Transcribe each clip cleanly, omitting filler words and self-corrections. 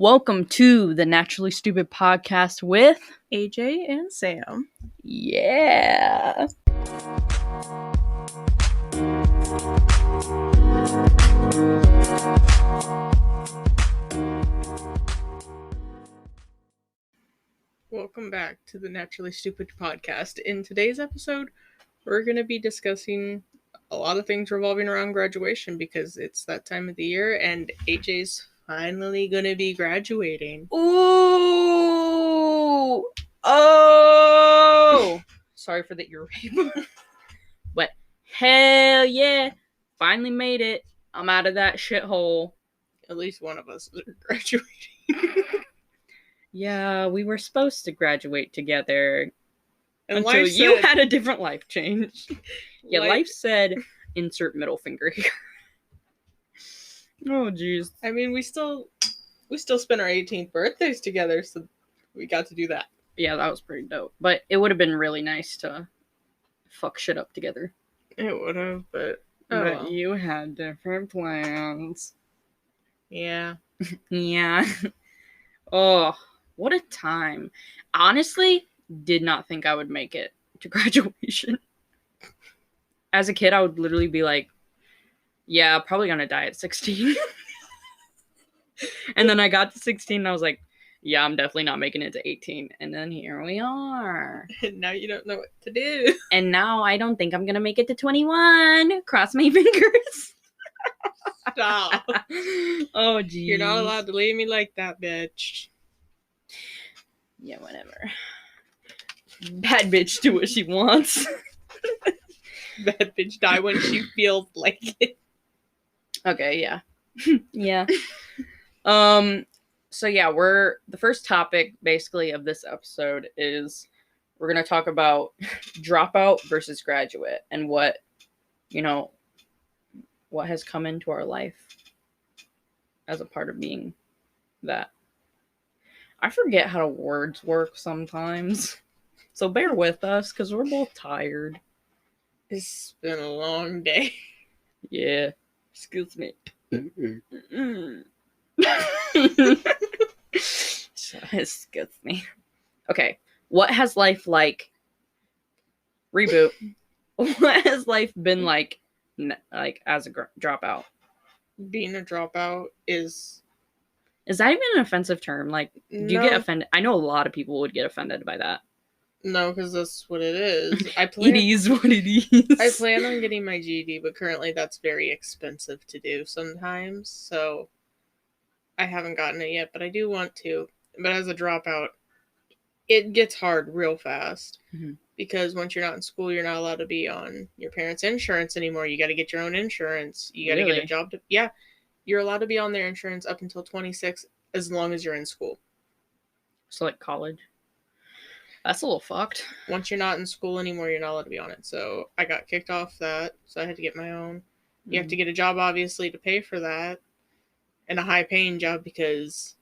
Welcome to the Naturally Stupid podcast with AJ and Sam. Yeah. Welcome back to the Naturally Stupid podcast. In today's episode, we're going to be discussing a lot of things revolving around graduation because it's that time of the year and AJ's finally going to be graduating. Ooh. Oh. Sorry for the ear rape. But hell yeah. Finally made it. I'm out of that shithole. At least one of us is graduating. Yeah, we were supposed to graduate together. And until you had a different life change. Yeah, life said, insert middle finger here. Oh, jeez. I mean, we still spent our 18th birthdays together, so we got to do that. Yeah, that was pretty dope. But it would have been really nice to fuck shit up together. It would have, but well. You had different plans. Yeah. Yeah. Oh, what a time. Honestly, did not think I would make it to graduation. As a kid, I would literally be like, yeah, probably gonna die at 16. And then I got to 16 and I was like, yeah, I'm definitely not making it to 18. And then here we are. And now you don't know what to do. And now I don't think I'm gonna make it to 21. Cross my fingers. Stop. Oh, geez. You're not allowed to leave me like that, bitch. Yeah, whatever. Bad bitch do what she wants. Bad bitch die when she feels like it. Okay, yeah. Yeah. So yeah, the first topic basically of this episode is we're going to talk about dropout versus graduate and what has come into our life as a part of being that. I forget how words work sometimes. So bear with us because we're both tired. It's been a long day. Yeah. Excuse me. Excuse me. Okay. What has life like? Reboot. What has life been like as a dropout? Being a dropout is that even an offensive term? Like, do you get offended? I know a lot of people would get offended by that. No, because that's what it is. It is what it is. I plan on getting my GED, but currently that's very expensive to do sometimes, so I haven't gotten it yet, but I do want to. But as a dropout, it gets hard real fast. Mm-hmm. Because once you're not in school, you're not allowed to be on your parents' insurance anymore. You got to get your own insurance. You got to get a job. Yeah, you're allowed to be on their insurance up until 26 as long as you're in school. So like college? That's a little fucked. Once you're not in school anymore, you're not allowed to be on it. So I got kicked off that, so I had to get my own. You have to get a job, obviously, to pay for that. And a high-paying job because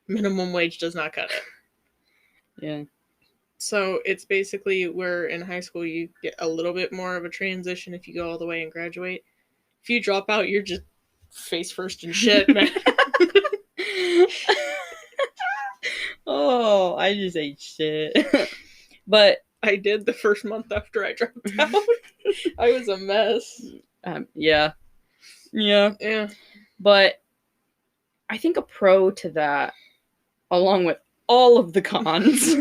minimum wage does not cut it. Yeah. So it's basically where in high school you get a little bit more of a transition if you go all the way and graduate. If you drop out, you're just face first in shit, man. Oh, I just ate shit. But I did the first month after I dropped out. I was a mess. Yeah. But I think a pro to that, along with all of the cons,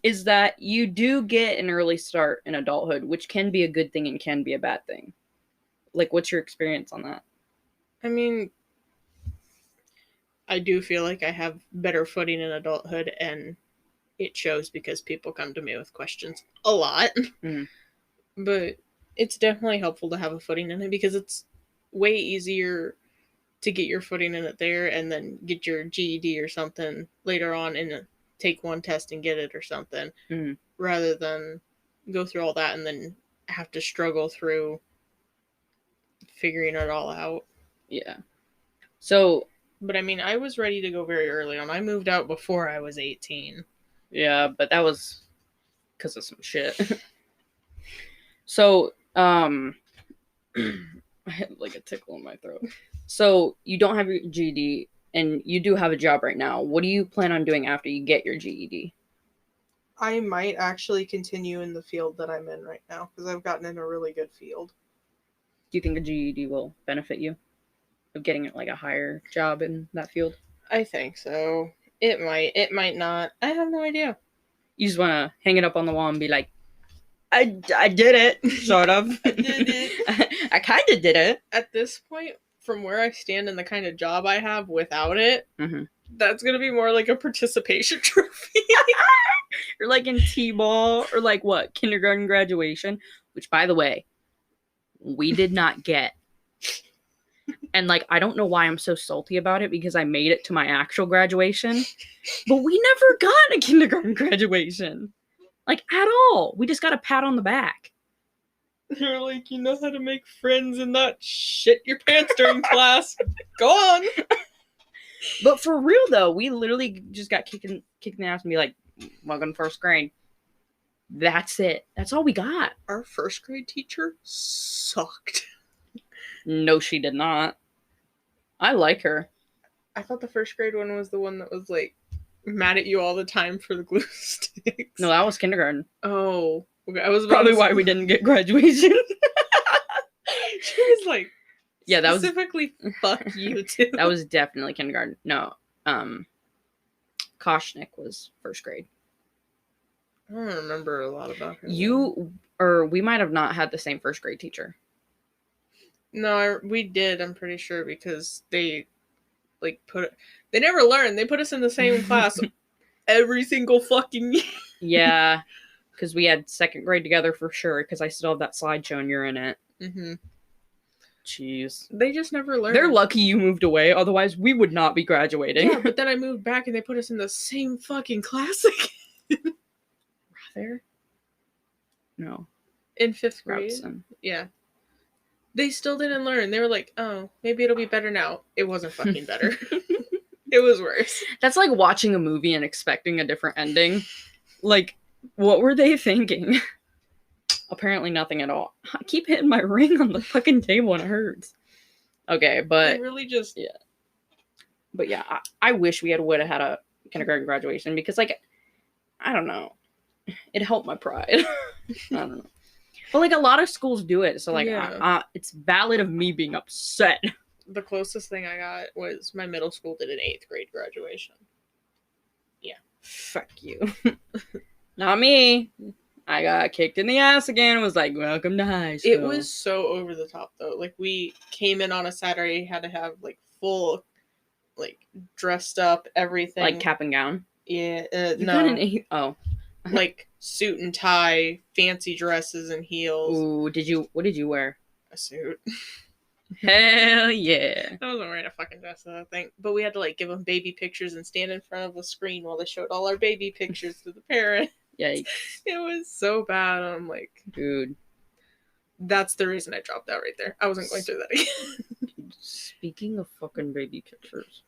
is that you do get an early start in adulthood, which can be a good thing and can be a bad thing. Like, what's your experience on that? I mean, I do feel like I have better footing in adulthood, and it shows because people come to me with questions a lot. Mm-hmm. But it's definitely helpful to have a footing in it because it's way easier to get your footing in it there and then get your GED or something later on and take one test and get it or something, rather than go through all that and then have to struggle through figuring it all out. Yeah. So... But I mean, I was ready to go very early on. I moved out before I was 18. Yeah, but that was because of some shit. So, I had like a tickle in my throat. So, you don't have your GED and you do have a job right now. What do you plan on doing after you get your GED? I might actually continue in the field that I'm in right now because I've gotten in a really good field. Do you think a GED will benefit you of getting like a higher job in that field? I think so. It might. It might not. I have no idea. You just want to hang it up on the wall and be like, I did it, sort of. I did it. I kind of did it. At this point, from where I stand and the kind of job I have without it, Mm-hmm. that's going to be more like a participation trophy. Or like in T-ball, or like what, kindergarten graduation, which by the way, we did not get. And like, I don't know why I'm so salty about it because I made it to my actual graduation, but we never got a kindergarten graduation. Like, at all. We just got a pat on the back. They're like, you know how to make friends and not shit your pants during class. Go on. But for real though, we literally just got kicked in the ass and be like, welcome to first grade. That's it. That's all we got. Our first grade teacher sucked. No, she did not. I like her. I thought the first grade one was the one that was like mad at you all the time for the glue sticks. No, that was kindergarten. Oh, okay. I was Probably why we didn't get graduation. She was like, yeah, that was specifically fuck you too. That was definitely kindergarten. No, Koshnik was first grade. I don't remember a lot about her. We might have not had the same first grade teacher. No, we did. I'm pretty sure because they they never learned. They put us in the same class every single fucking year. Yeah, because we had second grade together for sure. Because I still have that slideshow and you're in it. Mm-hmm. Jeez, they just never learned. They're lucky you moved away. Otherwise, we would not be graduating. Yeah, but then I moved back and they put us in the same fucking class again. Rather? No. In 5th grade. Routson. Yeah. They still didn't learn. They were like, oh, maybe it'll be better now. It wasn't fucking better. It was worse. That's like watching a movie and expecting a different ending. Like, what were they thinking? Apparently nothing at all. I keep hitting my ring on the fucking table and it hurts. Okay, but... They really just... Yeah. But yeah, I wish we would have had a kindergarten graduation because, like, I don't know. It helped my pride. I don't know. But, like, a lot of schools do it. So, like, yeah. It's valid of me being upset. The closest thing I got was my middle school did an 8th grade graduation. Yeah. Fuck you. Not me. I got kicked in the ass again and was like, welcome to high school. It was so over the top, though. Like, we came in on a Saturday, had to have, like, full, like, dressed up, everything. Like cap and gown? Yeah. You no. got an 8? Oh. Like, suit and tie, fancy dresses and heels. Ooh, what did you wear? A suit. Hell yeah. I wasn't wearing a fucking dress, I think. But we had to, like, give them baby pictures and stand in front of a screen while they showed all our baby pictures to the parent. Yikes. It was so bad. I'm like, dude. That's the reason I dropped out right there. I wasn't going through that again. Dude, speaking of fucking baby pictures,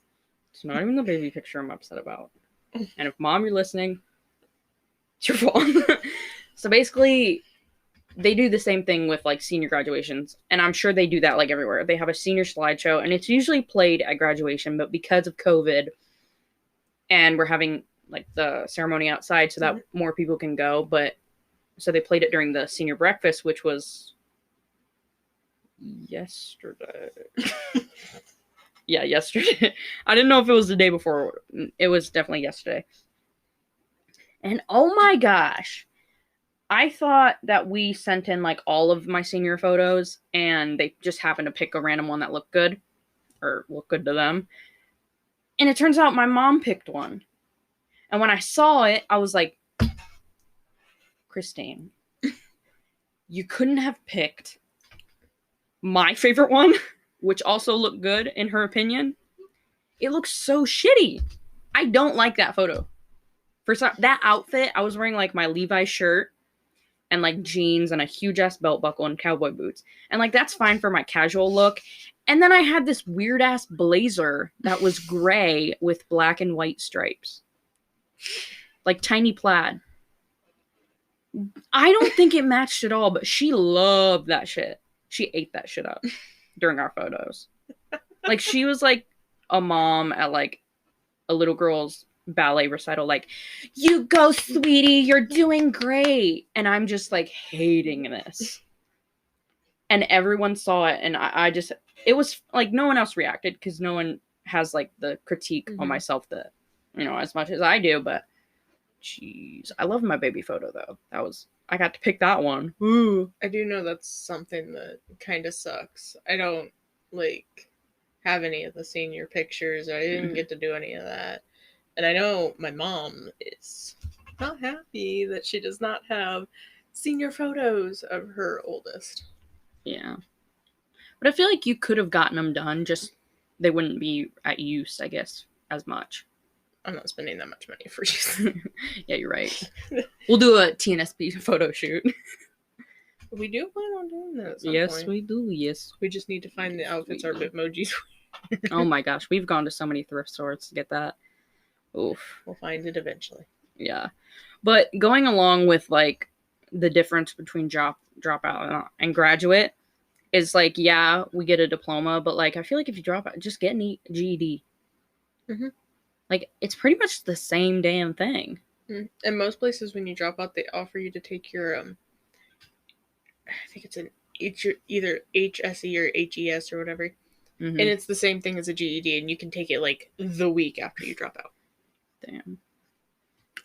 it's not even the baby picture I'm upset about. And if Mom, you're listening, it's your fault. So basically, they do the same thing with like senior graduations, and I'm sure they do that like everywhere. They have a senior slideshow, and it's usually played at graduation, but because of COVID, and we're having like the ceremony outside so that more people can go, but so they played it during the senior breakfast, which was yesterday. Yeah, yesterday. I didn't know if it was the day before. It was definitely yesterday. And oh my gosh, I thought that we sent in like all of my senior photos and they just happened to pick a random one that looked good or looked good to them. And it turns out my mom picked one. And when I saw it, I was like, Christine, you couldn't have picked my favorite one, which also looked good in her opinion. It looks so shitty. I don't like that photo. For that outfit, I was wearing like my Levi's shirt and like jeans and a huge ass belt buckle and cowboy boots. And like that's fine for my casual look. And then I had this weird ass blazer that was gray with black and white stripes. Like tiny plaid. I don't think it matched at all, but she loved that shit. She ate that shit up during our photos. Like she was like, a mom at like a little girl's ballet recital, like, you go, sweetie, you're doing great. And I'm just like hating this. And everyone saw it, and I just, it was like no one else reacted because no one has like the critique on myself that, you know, as much as I do. But jeez, I love my baby photo though. That was, I got to pick that one. Ooh. I do know that's something that kind of sucks. I don't like have any of the senior pictures. I didn't get to do any of that. And I know my mom is not happy that she does not have senior photos of her oldest. Yeah. But I feel like you could have gotten them done, just they wouldn't be at use, I guess, as much. I'm not spending that much money for you. Yeah, you're right. We'll do a TNSP photo shoot. We do plan on doing that at some Yes, point. we do. Yes. We just need to find the outfits our Bitmojis. Oh my gosh, we've gone to so many thrift stores to get that. Oof. We'll find it eventually. Yeah. But going along with like the difference between dropout and graduate is like, yeah, we get a diploma, but like I feel like if you drop out, just get an GED. Mm-hmm. Like it's pretty much the same damn thing. In most places, when you drop out, they offer you to take your I think it's an either HSE or HES or whatever, and it's the same thing as a GED, and you can take it like the week after you drop out. Damn.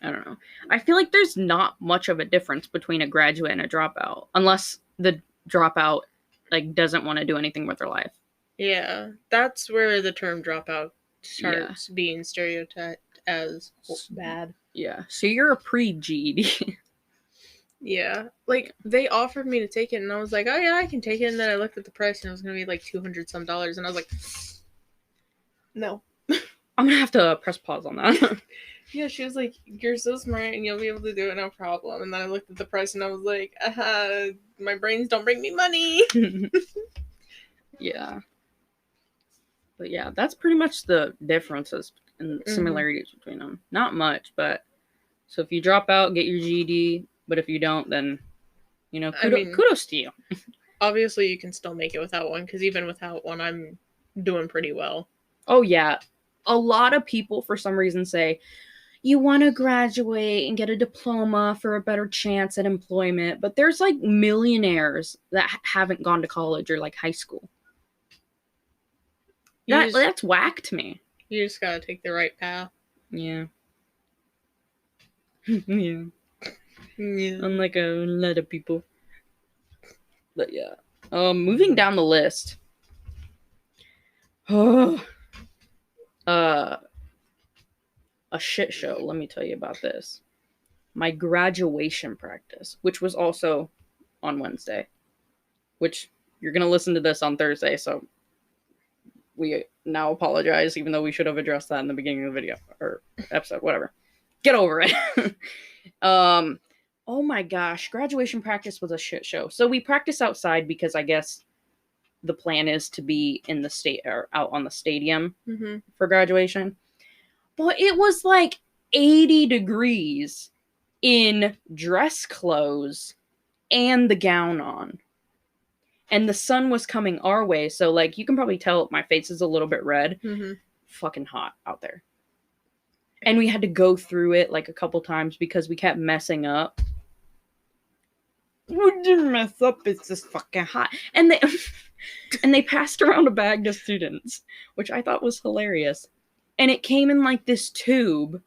I don't know. I feel like there's not much of a difference between a graduate and a dropout, unless the dropout like doesn't want to do anything with their life. Yeah, that's where the term dropout starts being stereotyped as bad. Yeah. So you're a pre-GED. Yeah, like they offered me to take it, and I was like, "Oh yeah, I can take it." And then I looked at the price, and it was gonna be like $200 some, and I was like, "No." I'm gonna have to press pause on that. Yeah, she was like, "You're so smart, and you'll be able to do it, no problem." And then I looked at the price, and I was like, "My brains don't bring me money." Yeah. But yeah, that's pretty much the differences and similarities between them. Not much, but so if you drop out, get your GED. But if you don't, then, you know, kudos to you. Obviously, you can still make it without one, because even without one, I'm doing pretty well. Oh, yeah. A lot of people, for some reason, say, you want to graduate and get a diploma for a better chance at employment. But there's, like, millionaires that haven't gone to college or, like, high school. That's whacked me. You just gotta take the right path. Yeah. Yeah. Unlike a lot of people. But yeah. Moving down the list. Oh. A shit show, let me tell you about this. My graduation practice, which was also on Wednesday. Which you're gonna listen to this on Thursday, so we now apologize, even though we should have addressed that in the beginning of the video or episode, whatever. Get over it. Oh my gosh, graduation practice was a shit show. So we practice outside because I guess the plan is to be in the state or out on the stadium for graduation. But it was like 80 degrees in dress clothes and the gown on. And the sun was coming our way, so like you can probably tell my face is a little bit red. Fucking hot out there. And we had to go through it like a couple times because we kept messing up. We didn't mess up, it's just fucking hot. And they passed around a bag to students, which I thought was hilarious. And it came in like this tube.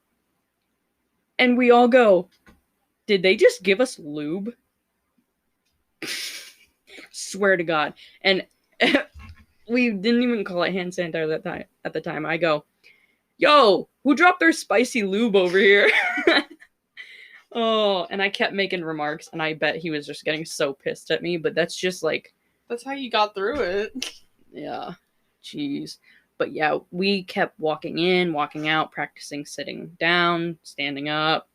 And we all go, did they just give us lube? Swear to God. And we didn't even call it hand sanitizer at the time. I go, yo, who dropped their spicy lube over here? Oh, and I kept making remarks, and I bet he was just getting so pissed at me, but that's just like... That's how you got through it. Yeah. Jeez. But yeah, we kept walking in, walking out, practicing sitting down, standing up,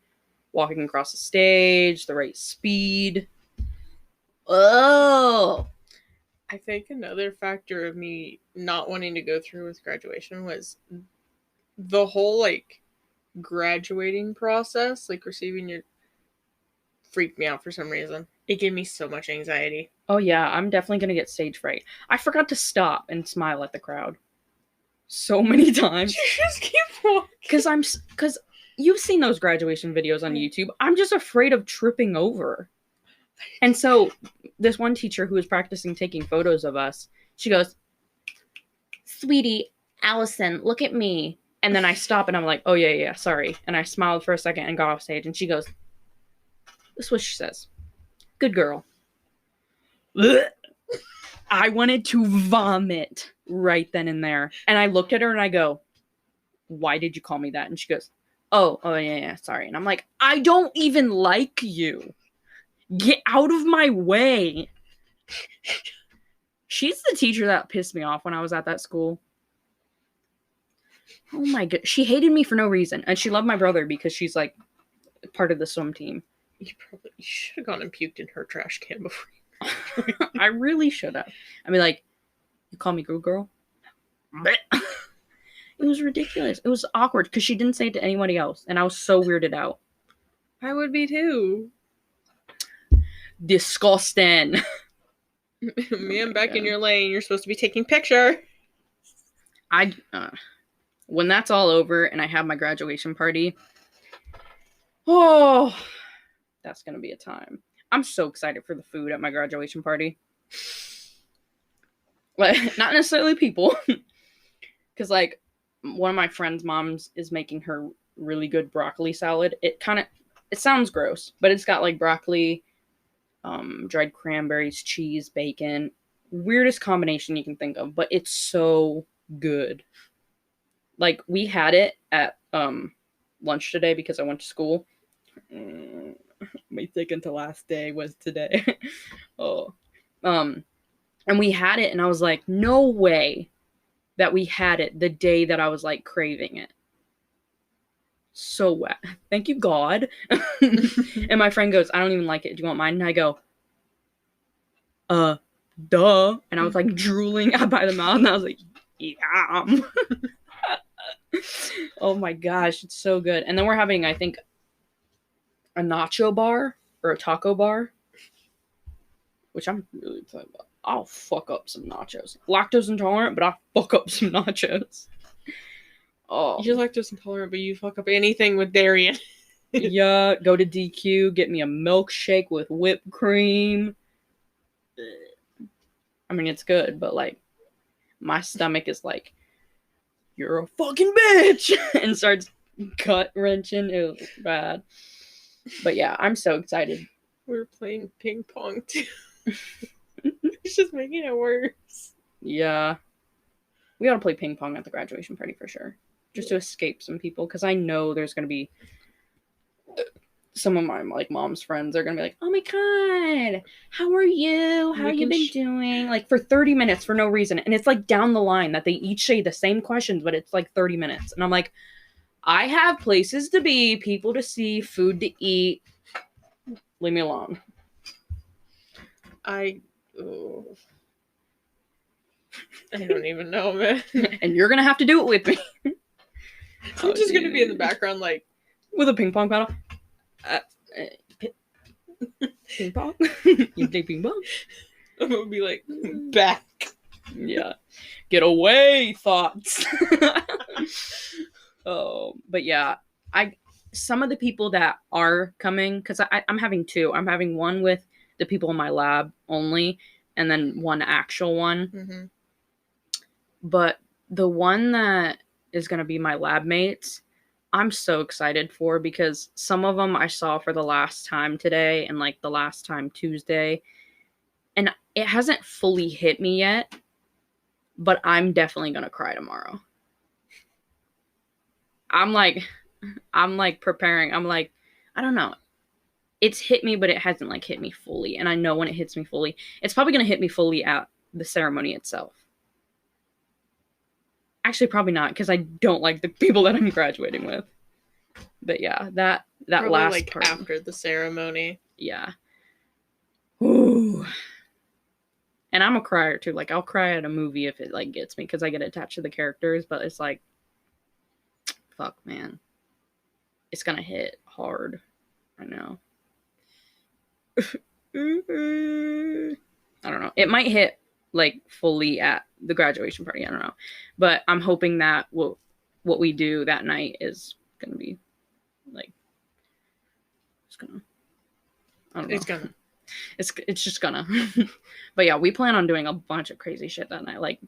walking across the stage, the right speed. Oh! I think another factor of me not wanting to go through with graduation was the whole, like, graduating process, like receiving your, freaked me out for some reason. It gave me so much anxiety. Oh yeah, I'm definitely gonna get stage fright. I forgot to stop and smile at the crowd. so many times. You just keep walking. Because you've seen those graduation videos on YouTube. I'm just afraid of tripping over. And so this one teacher who was practicing taking photos of us, she goes, "Sweetie, Allison, look at me." And then I stop and I'm like, "Oh, yeah, sorry." And I smiled for a second and got off stage. And she goes, this is what she says. "Good girl." I wanted to vomit right then and there. And I looked at her and I go, "Why did you call me that?" And she goes, oh, yeah, sorry. And I'm like, I don't even like you. Get out of my way. She's the teacher that pissed me off when I was at that school. Oh my god. She hated me for no reason. And she loved my brother because she's like part of the swim team. You should have gone and puked in her trash can before. I really should have. I mean, like, you call me good girl? It was ridiculous. It was awkward because she didn't say it to anybody else. And I was so weirded out. I would be too. Disgusting. Man, back in your lane. You're supposed to be taking picture. When that's all over and I have my graduation party, oh, that's gonna be a time. I'm so excited for the food at my graduation party. Like, not necessarily people, because like one of my friend's moms is making her really good broccoli salad. It sounds gross, but it's got like broccoli, dried cranberries, cheese, bacon. Weirdest combination you can think of, but it's so good. Like, we had it at lunch today because I went to school. My second to last day was today. And we had it and I was like, no way that we had it the day that I was like craving it. So wet. Thank you, God. And my friend goes, "I don't even like it. Do you want mine?" And I go, duh. And I was like drooling by the mouth and I was like, yum. Oh my gosh, it's so good. And then we're having, I think, a nacho bar or a taco bar, which I'm really excited about. I'll fuck up some nachos. Lactose intolerant, but I'll fuck up some nachos. Oh, You're lactose intolerant, but you fuck up anything with dairy in it. Yeah, go to DQ, get me a milkshake with whipped cream. I mean, it's good, but like, my stomach is like, "You're a fucking bitch," and starts gut wrenching. It was bad. But yeah, I'm so excited. We're playing ping pong too. It's just making it worse. Yeah. We gotta play ping pong at the graduation party for sure. Just to escape some people, because I know there's gonna be some of my like mom's friends are gonna be like, "Oh my god, how are you? How you been doing?" Like for 30 minutes for no reason. And it's like down the line that they each say the same questions, but it's like 30 minutes. And I'm like, I have places to be, people to see, food to eat. Leave me alone. I don't even know, man. And you're gonna have to do it with me. I'm just gonna be in the background, like, with a ping pong paddle. Ping pong? You play ping pong? I'm gonna be like, back. Yeah. Get away, thoughts. Oh, but yeah, some of the people that are coming, because I'm having two. I'm having one with the people in my lab only, and then one actual one. Mm-hmm. But the one that is going to be my lab mates, I'm so excited for, because some of them I saw for the last time today and like the last time Tuesday, and it hasn't fully hit me yet, but I'm definitely going to cry tomorrow. I'm like preparing. I'm like, I don't know. It's hit me, but it hasn't like hit me fully. And I know when it hits me fully, it's probably going to hit me fully at the ceremony itself. Actually, probably not, because I don't like the people that I'm graduating with. But yeah, that probably last like part after the ceremony. Yeah. Ooh. And I'm a crier too. Like, I'll cry at a movie if it like gets me, because I get attached to the characters. But it's like, fuck, man, it's gonna hit hard. I know. I don't know. It might hit like fully at the graduation party. I don't know, but I'm hoping that what we do that night is gonna be like it's gonna I don't know. It's gonna. It's just gonna. But yeah, we plan on doing a bunch of crazy shit that night. Like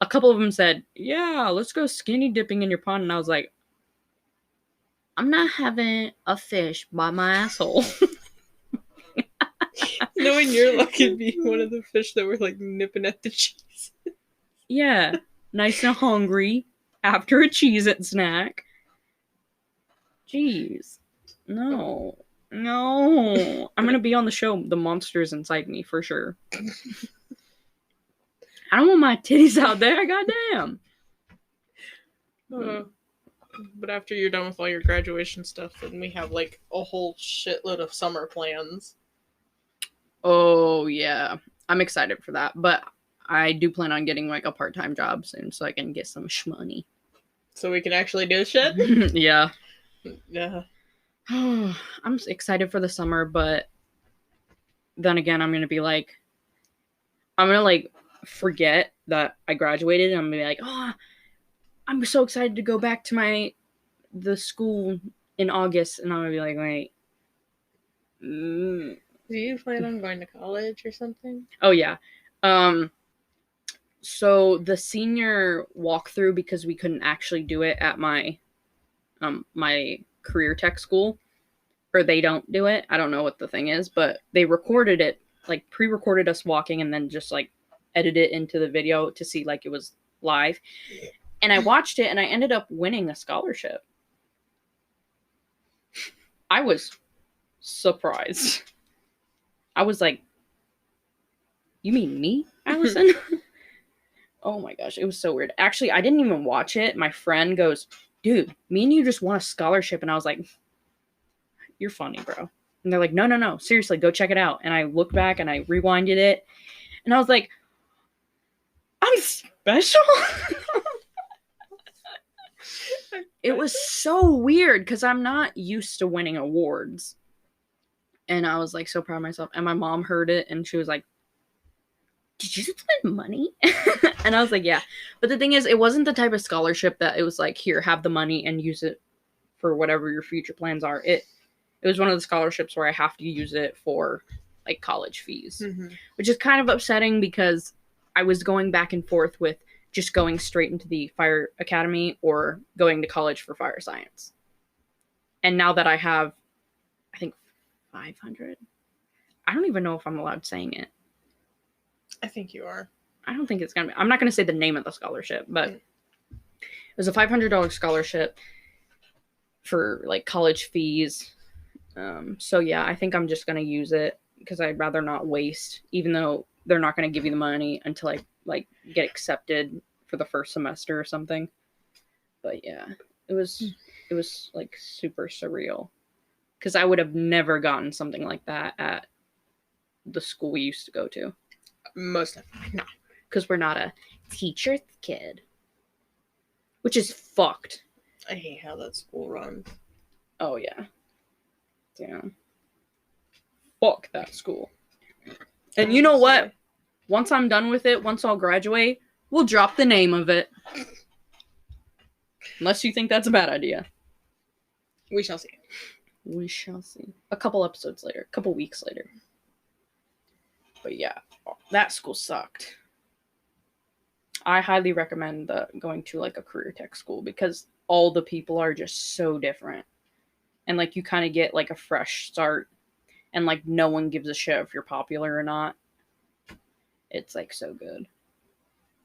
a couple of them said, "Yeah, let's go skinny dipping in your pond," and I was like, "I'm not having a fish by my asshole." Knowing your luck could be one of the fish that were like nipping at the cheese. Yeah, nice and hungry after a Cheez-It snack. Jeez, no, no. I'm gonna be on the show. The monsters inside me for sure. I don't want my titties out there. Goddamn. But after you're done with all your graduation stuff, then we have like a whole shitload of summer plans. Oh yeah, I'm excited for that. But I do plan on getting like a part-time job soon, so I can get some shmoney. So we can actually do shit? Yeah. Yeah. I'm excited for the summer, but then again, I'm gonna be like, I'm gonna like forget that I graduated, and I'm gonna be like, oh, I'm so excited to go back to the school in August, and I'm gonna be like, wait. Do you plan on going to college or something? Oh yeah. So the senior walkthrough, because we couldn't actually do it at my my career tech school, or they don't do it. I don't know what the thing is, but they recorded it, like pre-recorded us walking and then just like edit it into the video to see like it was live. And I watched it and I ended up winning a scholarship. I was surprised. I was like, you mean me, Allison? Oh my gosh, it was so weird. Actually, I didn't even watch it. My friend goes, dude, me and you just won a scholarship. And I was like, you're funny, bro. And they're like, no, no, no, seriously, go check it out. And I looked back and I rewinded it. And I was like, I'm special? It was so weird because I'm not used to winning awards. And I was like so proud of myself. And my mom heard it and she was like, did you just win money? And I was like, yeah. But the thing is, it wasn't the type of scholarship that it was like, here, have the money and use it for whatever your future plans are. It was one of the scholarships where I have to use it for like college fees, which is kind of upsetting because I was going back and forth with just going straight into the fire academy or going to college for fire science. And now that I have, I think 500, I don't even know if I'm allowed saying it. I think you are. I don't think it's going to be. I'm not going to say the name of the scholarship, but it was a $500 scholarship for like college fees. So yeah, I think I'm just going to use it because I'd rather not waste, even though they're not going to give you the money until I like get accepted for the first semester or something. But yeah, it was like super surreal because I would have never gotten something like that at the school we used to go to. Most definitely not. Because we're not a teacher's kid. Which is fucked. I hate how that school runs. Oh, yeah. Damn. Fuck that school. And you know what? Once I'm done with it, once I'll graduate, we'll drop the name of it. Unless you think that's a bad idea. We shall see. We shall see. A couple episodes later. A couple weeks later. But yeah, that school sucked. I highly recommend going to like a career tech school because all the people are just so different. And like you kind of get like a fresh start and like no one gives a shit if you're popular or not. It's like so good.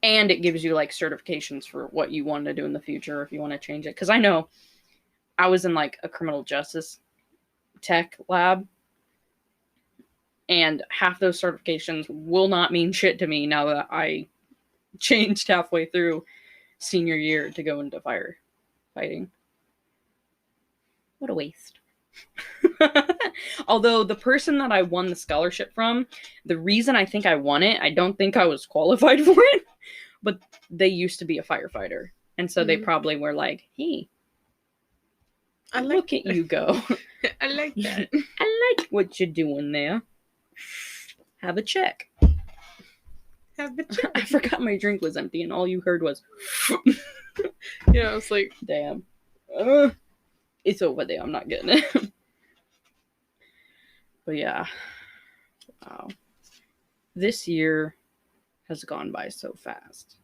And it gives you like certifications for what you want to do in the future if you want to change it. Because I know I was in like a criminal justice tech lab. And half those certifications will not mean shit to me now that I changed halfway through senior year to go into firefighting. What a waste. Although the person that I won the scholarship from, the reason I think I won it, I don't think I was qualified for it, but they used to be a firefighter. And so they probably were like, hey, look at you go. I like that. I like what you're doing there. Have a check. Have a drink. I forgot my drink was empty, and all you heard was, Yeah, I was like, damn. It's over there. I'm not getting it. But yeah. Wow. This year has gone by so fast.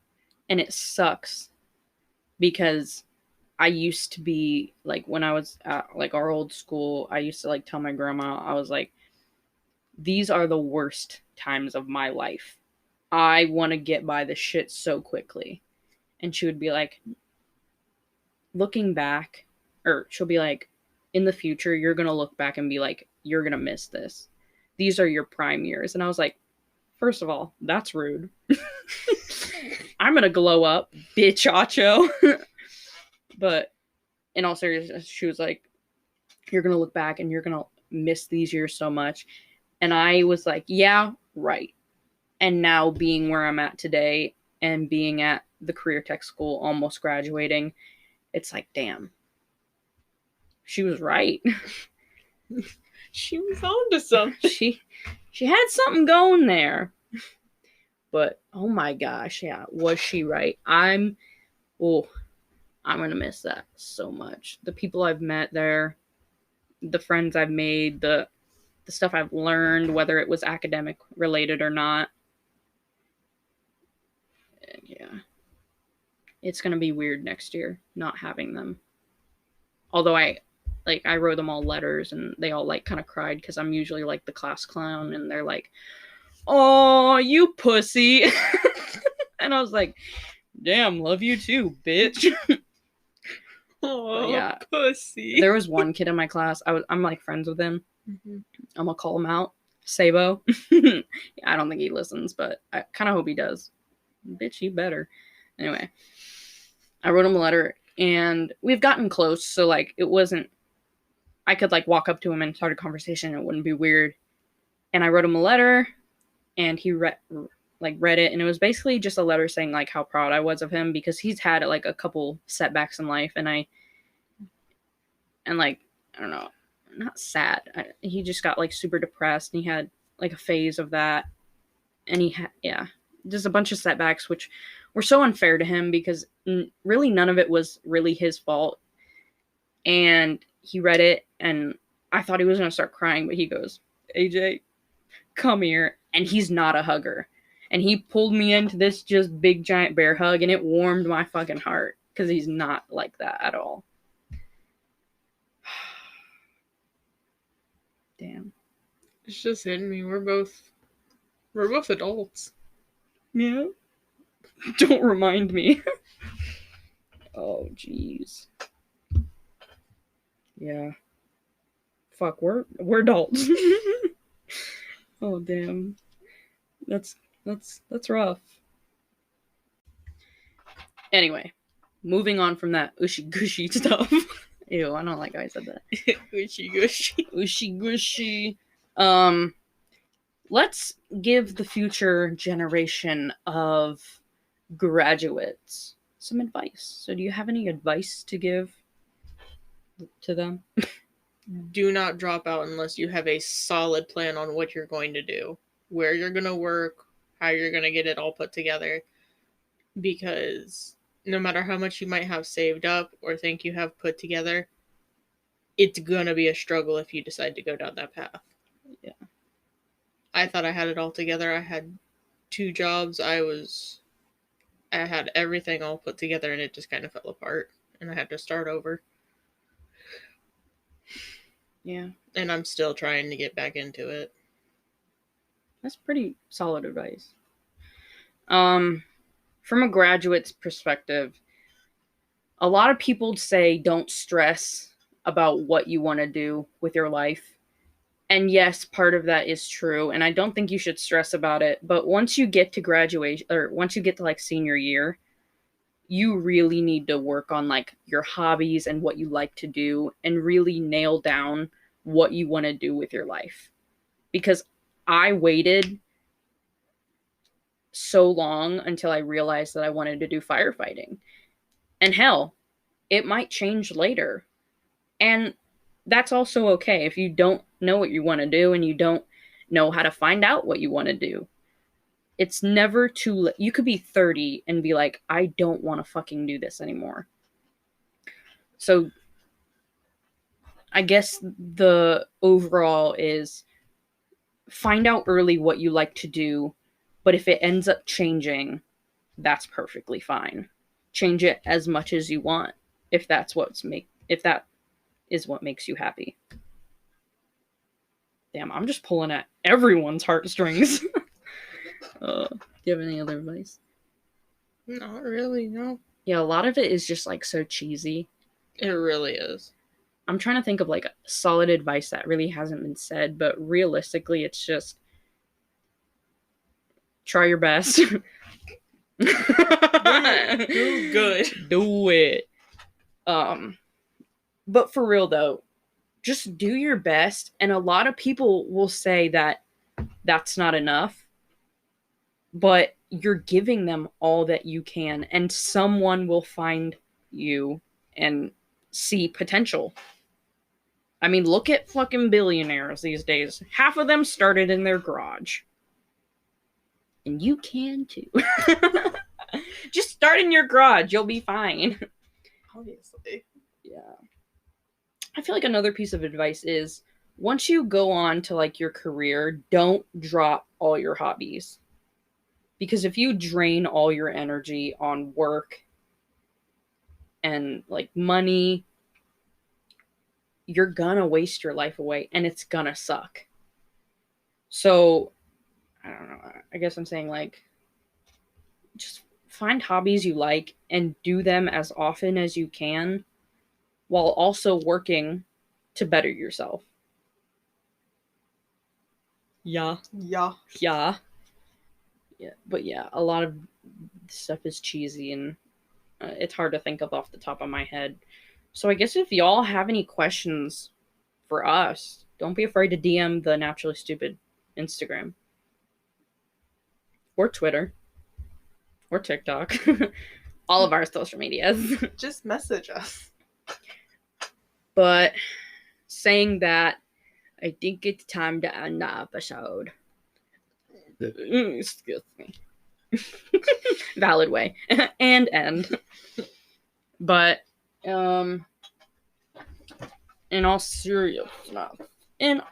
And it sucks because I used to be like when I was at like our old school, I used to like tell my grandma, I was like, these are the worst times of my life. I want to get by this shit so quickly. And she would be like, looking back, or she'll be like, in the future, you're going to look back and be like, you're going to miss this. These are your prime years. And I was like, first of all, that's rude. I'm going to glow up, bitch, Acho. But in all seriousness, she was like, you're going to look back and you're going to miss these years so much. And I was like, yeah, right. And now being where I'm at today and being at the career tech school, almost graduating, it's like, damn, she was right. she was on to something. She had something going there. But oh my gosh, yeah, was she right? I'm gonna miss that so much. The people I've met there, the friends I've made, the stuff I've learned, whether it was academic related or not. And yeah. It's gonna be weird next year not having them. Although I wrote them all letters and they all like kind of cried because I'm usually like the class clown and they're like, oh, you pussy. And I was like, damn, love you too, bitch. Oh, yeah, pussy. There was one kid in my class. I'm like friends with him. Mm-hmm. I'm gonna call him out. Sabo. Yeah, I don't think he listens, but I kind of hope he does. Bitch, you better. Anyway, I wrote him a letter and we've gotten close. So like, it wasn't, I could like walk up to him and start a conversation. It wouldn't be weird. And I wrote him a letter and he read it. And it was basically just a letter saying like how proud I was of him because he's had like a couple setbacks in life. And I don't know, not sad. He just got like super depressed and he had like a phase of that. And he had, yeah, just a bunch of setbacks, which were so unfair to him because really none of it was really his fault. And he read it and I thought he was going to start crying, but he goes, AJ, come here. And he's not a hugger. And he pulled me into this just big giant bear hug and it warmed my fucking heart because he's not like that at all. Damn. It's just hitting me. We're both adults. Yeah. Don't remind me. Oh, jeez. Yeah. Fuck, we're adults. Oh, damn. That's rough. Anyway, moving on from that ushy gushy stuff. Ew, I don't like how I said that. Ushy gushy. Ushy gushy. Let's give the future generation of graduates some advice. So do you have any advice to give to them? Do not drop out unless you have a solid plan on what you're going to do, where you're going to work, how you're going to get it all put together. Because no matter how much you might have saved up or think you have put together, it's going to be a struggle if you decide to go down that path. Yeah. I thought I had it all together. I had 2 jobs. I had everything all put together and it just kind of fell apart and I had to start over. Yeah. And I'm still trying to get back into it. That's pretty solid advice. From a graduate's perspective, a lot of people say don't stress about what you want to do with your life. And yes, part of that is true. And I don't think you should stress about it. But once you get to graduation, or once you get to like senior year, you really need to work on like your hobbies and what you like to do and really nail down what you want to do with your life. Because I waited so long until I realized that I wanted to do firefighting. And hell, it might change later. And that's also okay if you don't know what you want to do and you don't know how to find out what you want to do. It's never too late. You could be 30 and be like, I don't want to fucking do this anymore. So I guess the overall is find out early what you like to do, but if it ends up changing, that's perfectly fine. Change it as much as you want if that is what makes you happy. Damn, I'm just pulling at everyone's heartstrings. Do you have any other advice? Not really, no. Yeah, a lot of it is just like so cheesy. It really is. I'm trying to think of like solid advice that really hasn't been said, but realistically, it's just try your best. Do good. Do it. But for real though, just do your best. And a lot of people will say that that's not enough, but you're giving them all that you can, and someone will find you and see potential. I mean, look at fucking billionaires these days. Half of them started in their garage. And you can too. Just start in your garage. You'll be fine. Obviously. Yeah. I feel like another piece of advice is once you go on to like your career, don't drop all your hobbies. Because if you drain all your energy on work and like money, you're gonna waste your life away and it's gonna suck. So, I don't know. I guess I'm saying like just find hobbies you like and do them as often as you can while also working to better yourself. Yeah. Yeah. Yeah. Yeah. But yeah, a lot of stuff is cheesy and it's hard to think of off the top of my head. So I guess if y'all have any questions for us, don't be afraid to DM the Naturally Stupid Instagram. Or Twitter. Or TikTok. All of our social medias. Just message us. But saying that, I think it's time to end the episode. Excuse me. Valid way. And end. But, in all seriousness. Thank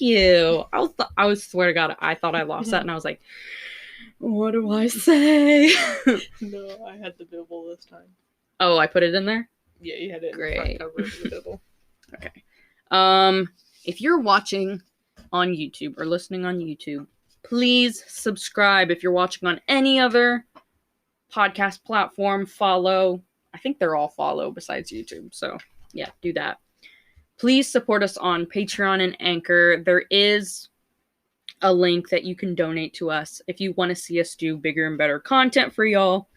you. I was swear to God, I thought I lost that and I was like, what do I say? No, I had the Bible this time. Oh, I put it in there? Yeah, you had it in Great. the front cover of the Bible. Okay. If you're watching on YouTube or listening on YouTube, please subscribe. If you're watching on any other podcast platform, follow. I think they're all follow besides YouTube. So, yeah, do that. Please support us on Patreon and Anchor. There is a link that you can donate to us. If you want to see us do bigger and better content for y'all,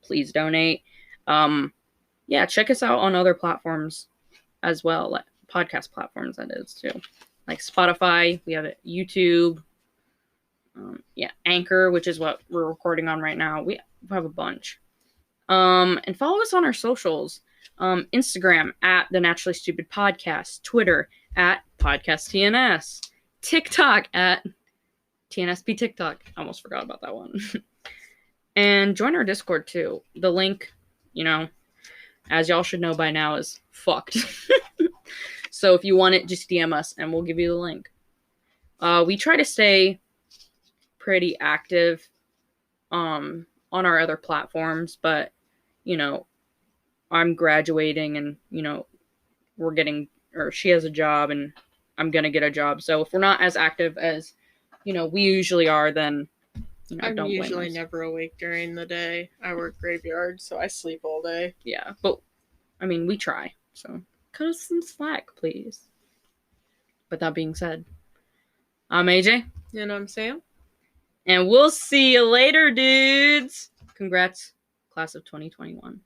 please donate. Yeah, check us out on other platforms as well, like podcast platforms, that is, too. Like Spotify, we have YouTube, Anchor, which is what we're recording on right now. We have a bunch. And follow us on our socials. Instagram at The Naturally Stupid Podcast, Twitter at Podcast TNS, TikTok at TNSP TikTok. I almost forgot about that one. And join our Discord too. The link, as y'all should know by now, is fucked. So if you want it, just DM us and we'll give you the link. We try to stay pretty active on our other platforms, but I'm graduating and she has a job and I'm gonna get a job. So if we're not as active as we usually are, then I'm don't usually blame us. never awake during the day. I work graveyard, so I sleep all day. Yeah, but I mean we try. So cut us some slack, please. But that being said, I'm AJ. And I'm Sam. And we'll see you later, dudes. Congrats, class of 2021.